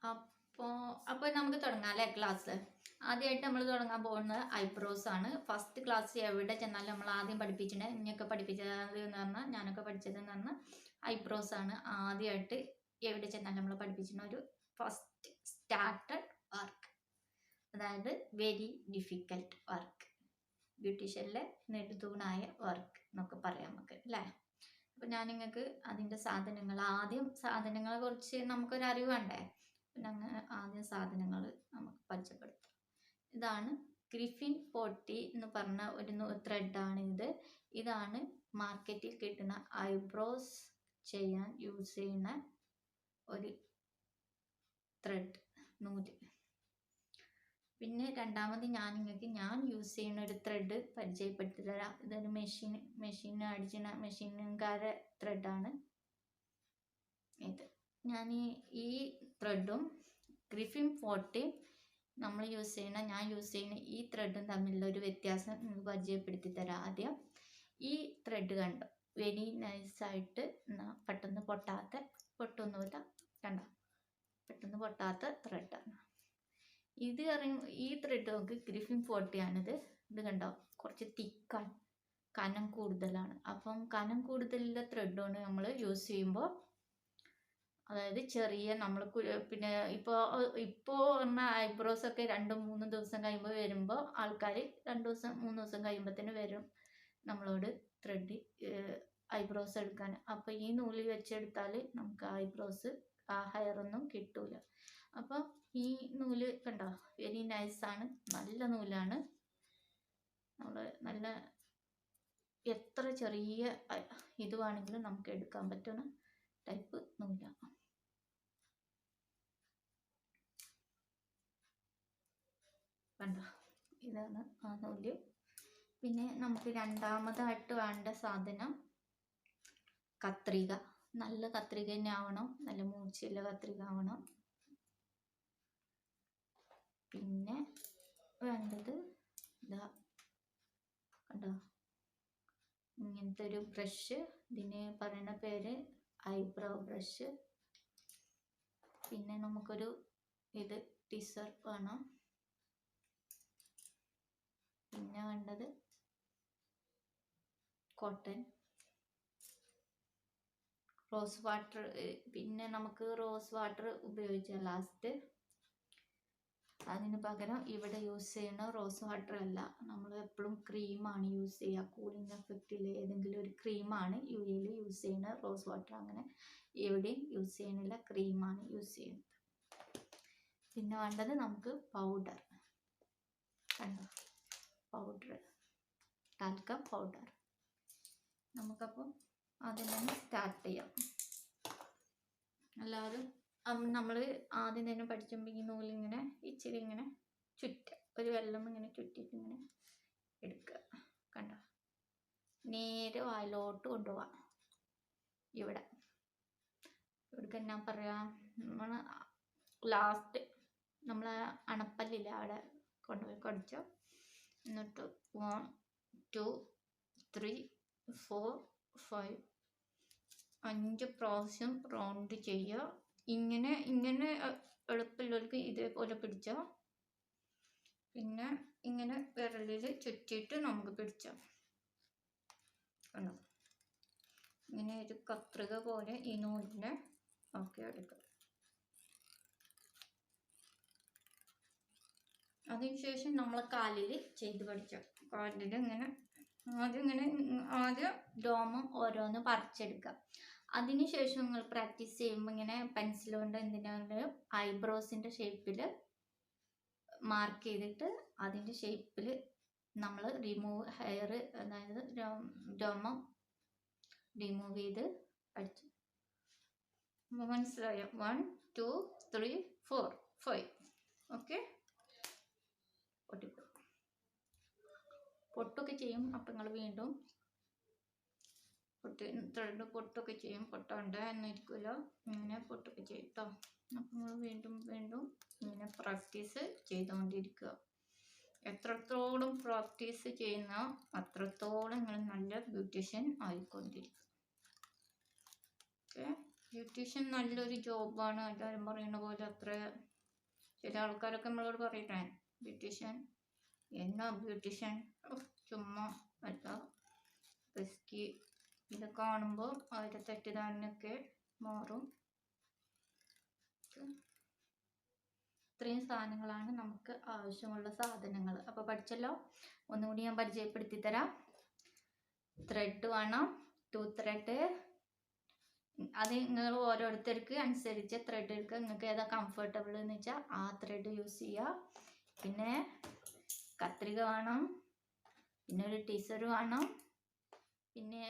അപ്പോൾ നമുക്ക് തുടങ്ങാം അല്ലേ ക്ലാസ്. ആദ്യമായിട്ട് നമ്മൾ തുടങ്ങാൻ പോകുന്നത് ഐബ്രോസ് ആണ്. ഫസ്റ്റ് ക്ലാസ് എവിടെ ചെന്നാലും നമ്മൾ ആദ്യം പഠിപ്പിച്ചിട്ടുണ്ട്. ഇനിയൊക്കെ പഠിപ്പിച്ചത് എന്ന് പറഞ്ഞാൽ ഞാനൊക്കെ പഠിച്ചതെന്ന് പറഞ്ഞാൽ ഐബ്രോസ് ആണ്. ആദ്യമായിട്ട് എവിടെ ചെന്നാലും നമ്മൾ പഠിപ്പിച്ചിരുന്ന ഒരു ഫസ്റ്റ് സ്റ്റാർട്ടഡ് വർക്ക്, അതായത് വെരി ഡിഫിക്കൽട്ട് വർക്ക്, ബ്യൂട്ടീഷ്യനിലെ നെടുതൂണായ വർക്ക് എന്നൊക്കെ പറയാം നമുക്ക് അല്ലേ. അപ്പം ഞാൻ നിങ്ങൾക്ക് അതിൻ്റെ ആദ്യം സാധനങ്ങളെ കുറിച്ച് നമുക്കൊരു അറിവ് വേണ്ടേ. പിന്നെ ആദ്യം സാധനങ്ങൾ നമുക്ക് പരിചയപ്പെടുത്താം. ഇതാണ് ഗ്രിഫിൻ 40 എന്ന് പറഞ്ഞ ഒരു ത്രെഡാണ് ഇത്. ഇതാണ് മാർക്കറ്റിൽ കിട്ടുന്ന ഐബ്രോസ് ചെയ്യാൻ യൂസ് ചെയ്യുന്ന ഒരു ത്രെഡ് നൂല്. പിന്നെ രണ്ടാമത് ഞാൻ യൂസ് ചെയ്യുന്ന ഒരു ത്രെഡ് പരിചയപ്പെടുത്തി തരാം. ഇതൊരു മെഷീനുകാരെ ത്രെഡാണ് ഇത്. ഞാൻ ഈ ത്രെഡും ഗ്രിഫിൻ 40 ഞാൻ യൂസ് ചെയ്യുന്ന ഈ ത്രെഡും തമ്മിലുള്ള ഒരു വ്യത്യാസം നിങ്ങൾക്ക് പരിചയപ്പെടുത്തി തരാം. ആദ്യം ഈ ത്രെഡ് കണ്ടോ, വെരി നൈസായിട്ട് പെട്ടെന്ന് പൊട്ടൊന്നുമില്ല, കണ്ടോ, പെട്ടെന്ന് പൊട്ടാത്ത ത്രെഡാണ് ഇത്. ഈ ത്രെഡ് നമുക്ക് ഗ്രിഫിൻ 40 ആണിത്. ഇത് കണ്ടോ, കുറച്ച് തിക്കാണ്, കനം കൂടുതലാണ്. അപ്പം കനം കൂടുതലുള്ള ത്രെഡാണ് നമ്മൾ യൂസ് ചെയ്യുമ്പോൾ, അതായത് ചെറിയ നമ്മൾ പിന്നെ ഇപ്പോൾ പറഞ്ഞ ഐബ്രോസ് ഒക്കെ 2-3 ദിവസം കഴിയുമ്പോൾ വരുമ്പോൾ ആൾക്കാർ 2 ദിവസം 3 ദിവസം കഴിയുമ്പോഴത്തേന് വരും നമ്മളോട് ത്രെഡ് ഐബ്രോസ് എടുക്കാൻ. അപ്പോൾ ഈ നൂല് വെച്ചെടുത്താൽ നമുക്ക് ഐബ്രോസ് ഹെയറൊന്നും കിട്ടൂല. അപ്പം ഈ നൂല് കണ്ടോ, വെരി നൈസാണ്, നല്ല നൂലാണ്. നല്ല എത്ര ചെറിയ ഇത് വേണമെങ്കിലും നമുക്ക് എടുക്കാൻ പറ്റുന്ന ടൈപ്പ് നൂലാണ്. കണ്ടോ, ഇതാണ് ആ നൂല്. പിന്നെ നമുക്ക് രണ്ടാമതായിട്ട് വേണ്ട സാധനം കത്രിക. നല്ല കത്രിക തന്നെ ആവണം, നല്ല മൂർച്ചയുള്ള കത്രിക ആവണം. പിന്നെ വേണ്ടത് ഇതാ കണ്ടോ, ഇങ്ങനത്തെ ഒരു ബ്രഷ്. ഇതിന് പറയുന്ന പേര് ഐബ്രോ ബ്രഷ്. പിന്നെ നമുക്കൊരു ടിസർ വേണം. പിന്നെ വേണ്ടത് കോട്ടൺ, റോസ് വാട്ടർ. പിന്നെ നമുക്ക് റോസ് വാട്ടർ ഉപയോഗിച്ചാൽ ലാസ്റ്റ്. അതിന് പകരം ഇവിടെ യൂസ് ചെയ്യുന്ന റോസ് വാട്ടർ അല്ല, നമ്മൾ എപ്പോഴും ക്രീമാണ് യൂസ് ചെയ്യുക. കൂളിംഗ് എഫക്റ്റിൽ ഏതെങ്കിലും ഒരു ക്രീമാണ് യുഎയിൽ യൂസ് ചെയ്യുന്ന. റോസ് വാട്ടർ അങ്ങനെ എവിടെയും യൂസ് ചെയ്യുന്നില്ല, ക്രീമാണ് യൂസ് ചെയ്യുന്നത്. പിന്നെ വേണ്ടത് നമുക്ക് പൗഡർ. കണ്ടോ, പൗഡർ, ടാൽക്കം പൗഡർ. നമുക്കപ്പം ആദ്യം തന്നെ സ്റ്റാർട്ട് ചെയ്യാം. എല്ലാവരും നമ്മൾ ആദ്യം തന്നെ പഠിച്ചുമ്പോൾ ഈ നൂലിങ്ങനെ ഇച്ചിരി ഇങ്ങനെ ചുറ്റുക, ഒരു വെള്ളം ഇങ്ങനെ ചുറ്റിയിട്ട് ഇങ്ങനെ എടുക്കുക. കണ്ടോ, നേരെ വായിലോട്ട് കൊണ്ടുപോവാം. ഇവിടേക്ക് ഞാൻ പറയാം, നമ്മൾ ലാസ്റ്റ് നമ്മൾ അണപ്പല്ലില്ല അവിടെ കൊണ്ടുപോയി കടിച്ചോ. എന്നിട്ട് 1 2 3 4 5 5 പ്രാവശ്യം റൗണ്ട് ചെയ്യുക. ഇങ്ങനെ എളുപ്പമുള്ളവർക്ക് ഇതേപോലെ പിടിച്ചോ. പിന്നെ ഇങ്ങനെ വിരലിൽ ചുറ്റിയിട്ട് നമുക്ക് പിടിച്ചോ. കണ്ടോ, ഇങ്ങനെ ഒരു കത്രിക പോലെ ഈ നൂലിനെ ഒക്കെ എടുക്കുക. അതിനുശേഷം നമ്മൾ കാലിൽ ചെയ്ത് പഠിച്ചോ. കാലിൽ ഇങ്ങനെ ആദ്യം രോമം ഓരോന്ന് പറിച്ചെടുക്കുക. അതിനുശേഷം നിങ്ങൾ പ്രാക്ടീസ് ചെയ്യുമ്പോൾ ഇങ്ങനെ പെൻസിൽ കൊണ്ട് എന്തിനാണെങ്കിലും ഐബ്രോസിൻ്റെ ഷേപ്പിൽ മാർക്ക് ചെയ്തിട്ട് അതിൻ്റെ ഷേപ്പിൽ നമ്മൾ ഹെയർ, അതായത് രോമം റിമൂവ് ചെയ്ത് പഠിച്ചു. മനസ്സിലായോ? 1 2 3 4 5. ഓക്കെ, പൊട്ടൊക്കെ ചെയ്യും. അപ്പം നിങ്ങൾ വീണ്ടും പൊട്ടൊക്കെ ചെയ്യും. പൊട്ടണ്ട എന്നിരിക്കുമല്ലോ, ഇങ്ങനെ പൊട്ടൊക്കെ ചെയ്യും കേട്ടോ. അപ്പം നിങ്ങൾ വീണ്ടും ഇങ്ങനെ പ്രാക്ടീസ് ചെയ്തുകൊണ്ടിരിക്കുക. എത്രത്തോളം പ്രാക്ടീസ് ചെയ്യുന്നോ അത്രത്തോളം നിങ്ങൾ നല്ല ബ്യൂട്ടീഷ്യൻ ആയിക്കൊണ്ടിരിക്കും. ഓക്കെ, ബ്യൂട്ടീഷ്യൻ നല്ലൊരു ജോബാണ്. എല്ലാവരും പറയുന്ന പോലെ അത്ര ചില ആൾക്കാരൊക്കെ നമ്മളോട് പറയട്ടെ ബ്യൂട്ടീഷ്യൻ എന്നാ ബ്യൂട്ടീഷ്യൻ ചുമ്മാ അല്ല റിസ്കി. ഇത് കാണുമ്പോൾ അവരുടെ തെറ്റിദ്ധാരണയൊക്കെ മാറും. ഇത്രയും സാധനങ്ങളാണ് നമുക്ക് ആവശ്യമുള്ള സാധനങ്ങൾ. അപ്പോൾ പഠിച്ചല്ലോ. ഒന്നുകൂടി ഞാൻ പരിചയപ്പെടുത്തി തരാം. ത്രെഡ് വേണം, 2 ത്രെഡ്. അത് നിങ്ങൾ ഓരോരുത്തർക്ക് അനുസരിച്ച് ത്രെഡ് എടുക്കുക. നിങ്ങൾക്ക് ഏതാ കംഫർട്ടബിൾ എന്ന് വെച്ചാൽ ആ ത്രെഡ് യൂസ് ചെയ്യുക. പിന്നെ കത്രിക വേണം, പിന്നെ ഒരു ടീസർ വേണം, പിന്നെ